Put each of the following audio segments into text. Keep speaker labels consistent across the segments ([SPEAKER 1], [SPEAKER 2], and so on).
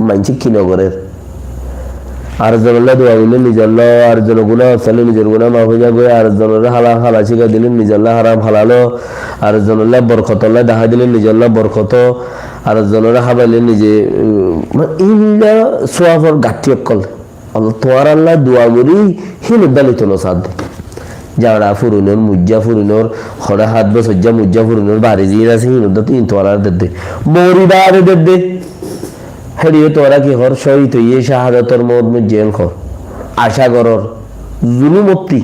[SPEAKER 1] মানছি কি নগরের আর জনলা দোয়া বললেন নিজল্লা আর জন গুণা হসালে নিজের গুণা মাফ হয়ে যাবে আর জনরা হালা শিখা দিলেন নিজল্লা হারাম হালালো আর জনল্লা বরকতল্লা দেখা দিলেন নিজল্লা বরকত আর জনরা হাবাইলেন নিজে ইল্লা সোয়াফর গাঠি অকল আল্লাহ তোয়ার আল্লাহ দোয়া করি হিন দালিত সাদ যারা ফুরুনোর মুজ্জা ফুরুনোর হরে হাত বসজ্জা মুজ্জা ফুরুনোর বাড়ি জিয়ে আছে হিন তিন তোয়ার দে মরিবার দে হেরিয়ে তোরা কি হর শহীদ হইয়ে শাহাদাতর মদ জেল খর আশা করর জুলুমতি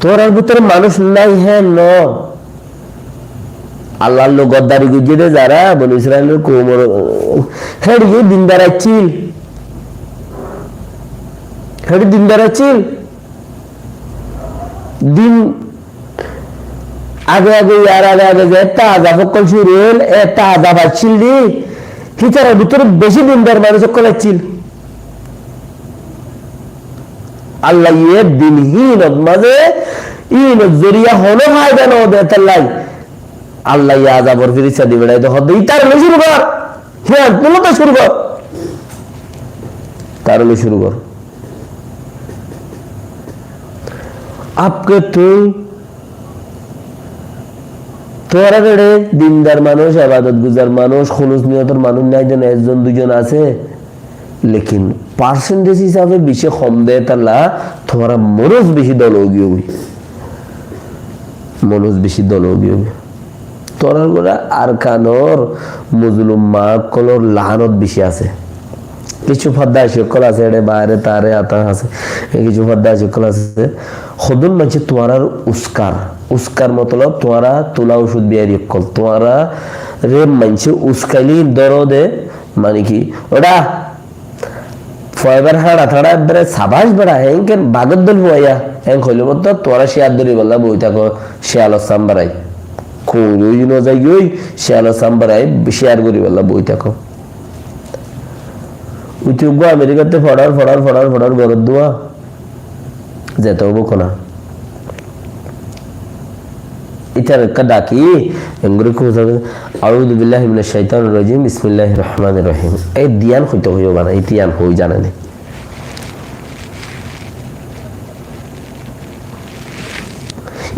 [SPEAKER 1] তোরার ভিতরে মানুষ নাই হ্যাঁ ন আল্লাহর লোক গদ্দারি গুজিয়ে যারা বলে ইসরায়েলের কোমর হেরিয়ে দিন দাঁড়াচ্ছিল হেরি দিন দাঁড়াচ্ছিল দিন আগে আগে ইয়ার আগে আগে যে একটা আজাব কল শুরু হল একটা আজাব আসছিল দি হিতারের ভিতরে বেশি দিনদার মানুষ কলাচ্ছিল আল্লাহ ইয়ে দিনহীন মাঝে ইন জরিয়া হলো ফায়দা না ওদের তাল্লাই আল্লাহ ইয়া আযাবর ফিরিসা দিবে না তো হদ ইতার শুরু কর হ্যাঁ তুলো তো শুরু কর তারলে শুরু কর আপকে তুই তোরা রে দিনদার মানুষ ইবাদত গুজার মানুষ খুলুস নিয়তের মানুষ নাই যেন একজন দুজন আছে লেকিন পার্সেন্টেজ হিসাবে বেশি কম দেয় তাহলে তোরা মনোজ বেশি দলগীয় মনোজ বেশি দলগীয় তোরা গোড়া আর কানর মজলুম মা কলর লাহানত বেশি আছে কিছু ফদ্দা শিকল আছে এড়ে বাইরে তারে আতা আছে কিছু ফদ্দা শিকল আছে খদুন মানছে তোয়ারার উস্কার মতলব তোয়ারা তুলা ওষুধ বিয়ারি কল তোয়ারা রে মানছে উস্কাইলি দরদে মানে কি ওটা ফয়বার হাড়া থাড়া একবারে সাবাস বেড়া হ্যাং কেন বাগত দল হইয়া হ্যাং হইল মতো তোরা শেয়ার ধরি বললা বই থাকো শেয়াল সাম্বারাই কই ন যাই ওই শেয়াল সাম্বারাই শেয়ার করি বললা বই থাকো উচিত আমেরিকাতে ফড়ার গরদ দোয়া যেতে হবো কোনা ইতার একটা ডাকি এঙ্গুরি কোথাবে আউযু বিল্লাহি মিনাশ শাইতানির রাজিম বিসমিল্লাহির রহমানির রহিম এই দিয়ান হইতে হইও বানা ইতিয়ান হই জানেনি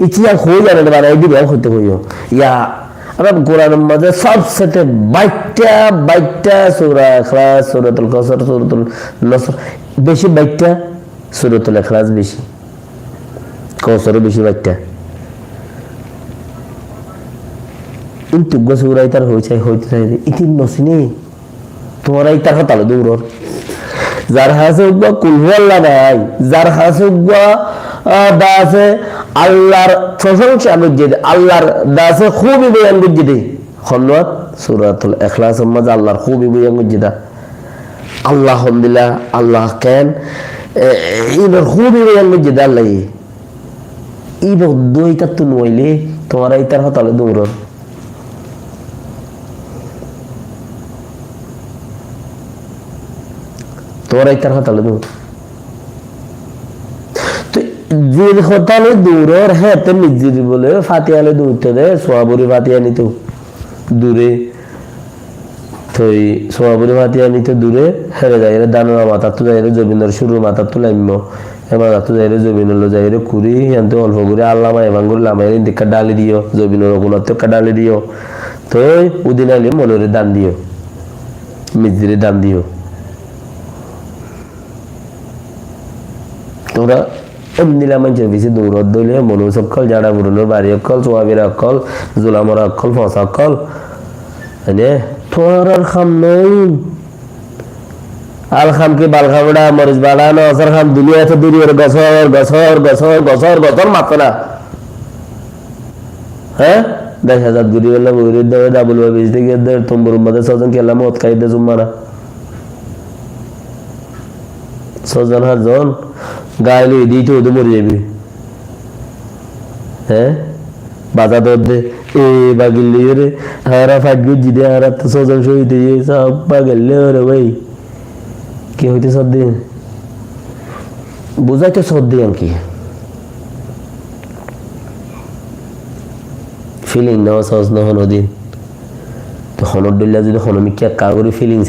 [SPEAKER 1] ইতিয়ান হই জানেনি বানা এই দিয়ান হইতে হইও ইয়া আমরা কোরআনের মধ্যে সবচেয়ে বাইটা সূরা ইখলাস সূরাতুল কাউসার সূরাতুল নাসর বেশি বাইটা সূরাতুল ইখলাস বেশি কাউসার বেশি বাইটা কিন্তু গসুরাই তার হইছে ইতি নসিনি তোমরা ইতার হতালে দৌড়র যার হাসে উগবা কুলহুয়াল্লাহ নাই যার হাসে উগবা দাসে আল্লাহর প্রশংসা গজ্জে দে আল্লাহর দাসে খুবই বয়ান গজ্জে দে খন্নত সূরাতুল ইখলাস মধ্যে আল্লাহর খুবই বয়ান গজ্জে দা আলহামদুলিল্লাহ আল্লাহ কেন ইবর খুবই বয়ান গজ্জে দা আল্লাহ ইবর দুইটা তো নইলে তোমরা ইতার হতালে দৌড়র তোরা ইতার হতালে দৌড় যে হতালে দৌড়র হ্যাঁ তো নিজের বলে ফাতিয়ালে দৌড়তে দে সোয়াবুরি ফাতিয়া নিত দূরে তো সোয়াবুরি ফাতিয়া নিতে দূরে হেরে যাই দানোয়া মাথা তো যাই জমিনের শুরু মাথা তো লাইম এবার তো যাই জমিনের যাই কুড়ি এনতে অল্প করে আল্লামা এবার করে লামাই দেখা ডালি দিও জমিনের ওগুলোর তো ডালি দিও তো উদিন আইলে মনের দান দিও মিজিরে দান দিও তোরা এমনিলা মানুষের বেশি দৌড়ত দইলে মনুষ অক্কল জাড়া বুড়োর বাড়ি অক্কল সোয়াবির অক্কল জোলামর অক্কল ফসা অক্কল হ্যাঁ তোর খাম নই আল খাম কি বাল খামড়া মরিচ বাড়ানো অসর খাম দুনিয়া তো দূরি ওর গছর মাত্র না হ্যাঁ 10,000 গুড়ি বেলা বইরে দেবে ডাবল বেচতে গিয়ে তোমর মধ্যে ছজন খেলাম মত খাইতে জুম্মারা 6 জন গাইলে দিতে ওদের মরে যাবে হ্যাঁ বাধা দে এ বাগিল রে হারা ফাইট গুজি দে হারা তো 6 জন শহীদ হয়ে সব বাগিল রে ভাই কি হইতে সব দিন বুঝাইতে সব দিন কি ফিলিং নাও সহজ নহন দিন তো হনর দিল্লা যদি হনমিকা কাগরি ফিলিংস